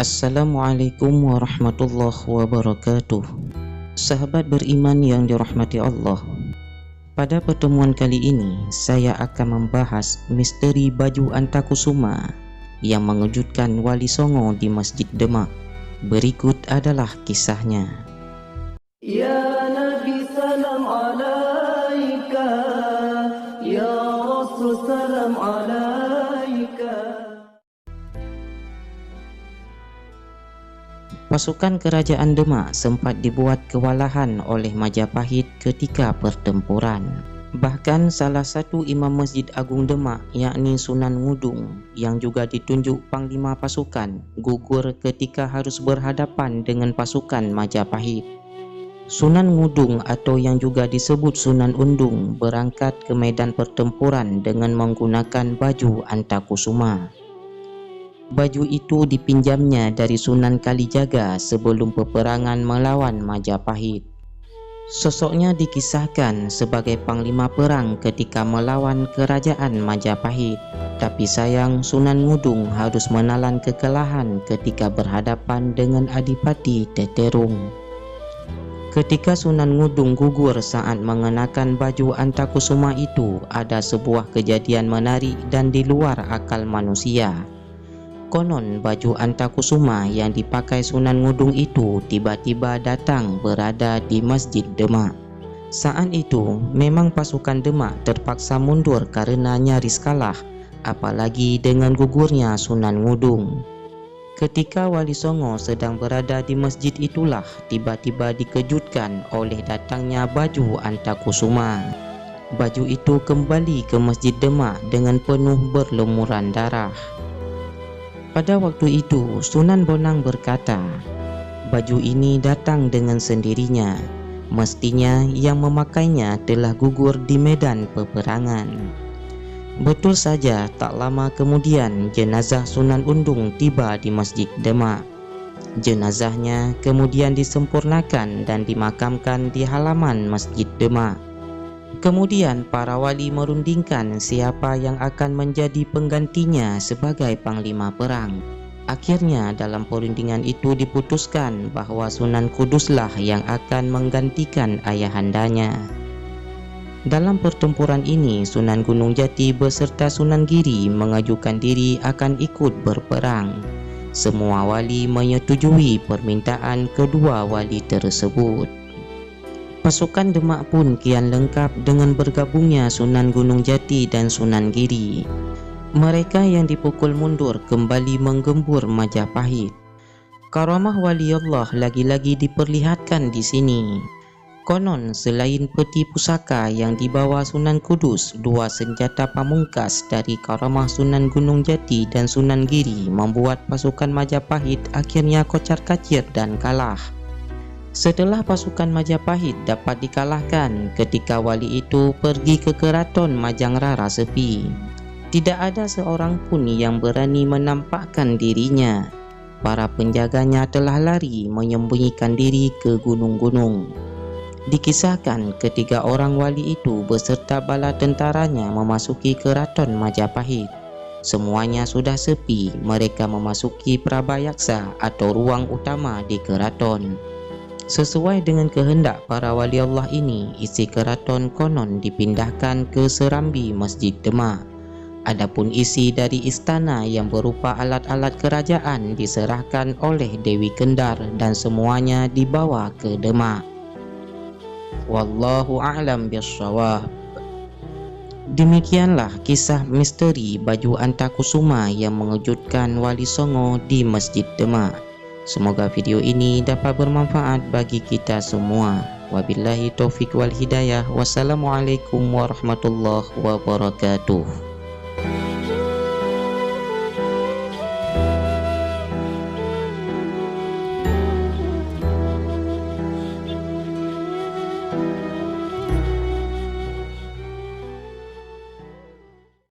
Assalamualaikum warahmatullahi wabarakatuh. Sahabat beriman yang dirahmati Allah, pada pertemuan kali ini saya akan membahas misteri baju Antakusuma yang mengejutkan Wali Songo di Masjid Demak. Berikut adalah kisahnya. Ya Nabi salam alaika, ya Rasul salam alaika. Pasukan kerajaan Demak sempat dibuat kewalahan oleh Majapahit ketika pertempuran. Bahkan salah satu imam Masjid Agung Demak, yakni Sunan Ngudung, yang juga ditunjuk panglima pasukan, gugur ketika harus berhadapan dengan pasukan Majapahit. Sunan Ngudung atau yang juga disebut Sunan Undung berangkat ke medan pertempuran dengan menggunakan baju Antakusuma. Baju itu dipinjamnya dari Sunan Kalijaga sebelum peperangan melawan Majapahit. Sosoknya dikisahkan sebagai panglima perang ketika melawan kerajaan Majapahit. Tapi sayang, Sunan Ngudung harus menelan kekalahan ketika berhadapan dengan Adipati Teterung. Ketika Sunan Ngudung gugur saat mengenakan baju Antakusuma itu, ada sebuah kejadian menarik dan di luar akal manusia. Konon baju Antakusuma yang dipakai Sunan Ngudung itu tiba-tiba datang berada di Masjid Demak. Saat itu memang pasukan Demak terpaksa mundur karena nyaris kalah, apalagi dengan gugurnya Sunan Ngudung. Ketika Wali Songo sedang berada di masjid itulah tiba-tiba dikejutkan oleh datangnya baju Antakusuma. Baju itu kembali ke Masjid Demak dengan penuh berlumuran darah. Pada waktu itu Sunan Bonang berkata, baju ini datang dengan sendirinya. Mestinya yang memakainya telah gugur di medan peperangan. Betul saja, tak lama kemudian jenazah Sunan Undung tiba di Masjid Demak. Jenazahnya kemudian disempurnakan dan dimakamkan di halaman Masjid Demak. Kemudian para wali merundingkan siapa yang akan menjadi penggantinya sebagai panglima perang. Akhirnya dalam perundingan itu diputuskan bahwa Sunan Kuduslah yang akan menggantikan ayahandanya. Dalam pertempuran ini Sunan Gunung Jati beserta Sunan Giri mengajukan diri akan ikut berperang. Semua wali menyetujui permintaan kedua wali tersebut. Pasukan Demak pun kian lengkap dengan bergabungnya Sunan Gunung Jati dan Sunan Giri. Mereka yang dipukul mundur kembali menggembur Majapahit. Karamah waliullah lagi-lagi diperlihatkan di sini. Konon selain peti pusaka yang dibawa Sunan Kudus, dua senjata pamungkas dari karamah Sunan Gunung Jati dan Sunan Giri membuat pasukan Majapahit akhirnya kocar-kacir dan kalah. Setelah pasukan Majapahit dapat dikalahkan, ketika wali itu pergi ke keraton Majangrara sepi. Tidak ada seorang pun yang berani menampakkan dirinya. Para penjaganya telah lari menyembunyikan diri ke gunung-gunung. Dikisahkan ketiga orang wali itu beserta bala tentaranya memasuki keraton Majapahit. Semuanya sudah sepi, mereka memasuki prabayaksa atau ruang utama di keraton. Sesuai dengan kehendak para wali Allah ini, isi keraton konon dipindahkan ke serambi Masjid Demak. Adapun isi dari istana yang berupa alat-alat kerajaan diserahkan oleh Dewi Kendar dan semuanya dibawa ke Demak. Wallahu a'lam bishawab. Demikianlah kisah misteri baju Antakusuma yang mengejutkan Wali Songo di Masjid Demak. Semoga video ini dapat bermanfaat bagi kita semua. Wabillahi taufik wal hidayah. Wassalamualaikum warahmatullahi wabarakatuh.